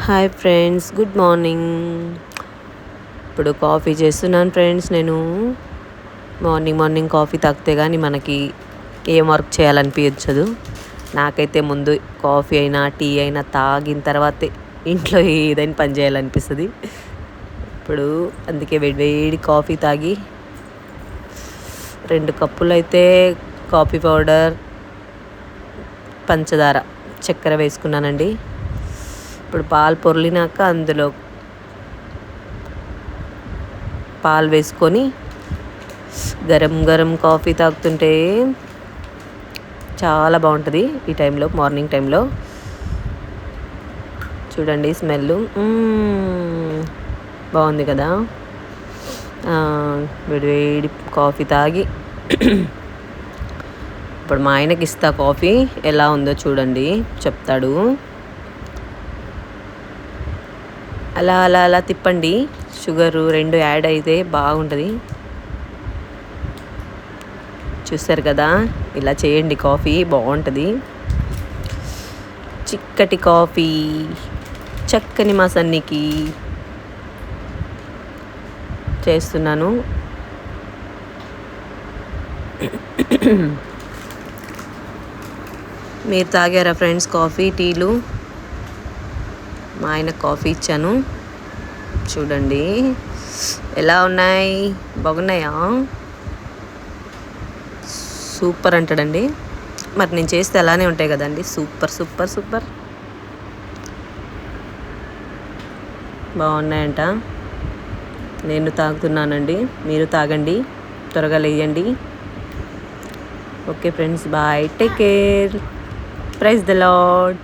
Hi friends, good morning. ఇప్పుడు coffee చేస్తున్నాను friends. నేను మార్నింగ్ కాఫీ తాగితే కానీ మనకి ఏం వర్క్ చేయాలనిపించదు. నాకైతే ముందు కాఫీ అయినా టీ అయినా తాగిన తర్వాతే ఇంట్లో ఏదైనా పని చేయాలనిపిస్తుంది. ఇప్పుడు అందుకే వేడి కాఫీ తాగి 2 కప్పులు అయితే కాఫీ పౌడర్, పంచదార, చక్కెర వేసుకున్నానండి. ఇప్పుడు పాలు పొర్లినాక అందులో పాలు వేసుకొని గరం కాఫీ తాగుతుంటే చాలా బాగుంటుంది. ఈ టైంలో, మార్నింగ్ టైంలో చూడండి స్మెల్ బాగుంది కదా. వేడి కాఫీ తాగి ఇప్పుడు మా ఆయనకి ఇస్తా కాఫీ, ఎలా ఉందో చూడండి, చెప్తాడు. అలా తిప్పండి. షుగరు 2 యాడ్ అయితే బాగుంటుంది. చూస్తారు కదా, ఇలా చేయండి. కాఫీ బాగుంటుంది. చిక్కటి కాఫీ చక్కని మా సన్నికి చేస్తున్నాను. మీరు తాగారా ఫ్రెండ్స్ కాఫీ, టీలు? మా ఆయన కాఫీ ఇచ్చాను, చూడండి ఎలా ఉన్నాయి, బాగున్నాయా? సూపర్ అంటాడండి. మరి నేను చేస్తే అలానే ఉంటాయి కదండి. సూపర్ బాగున్నాయంట. నేను తాగుతున్నానండి, మీరు తాగండి, త్వరగా లేయండి. Okay friends, bye, take care, praise the lord.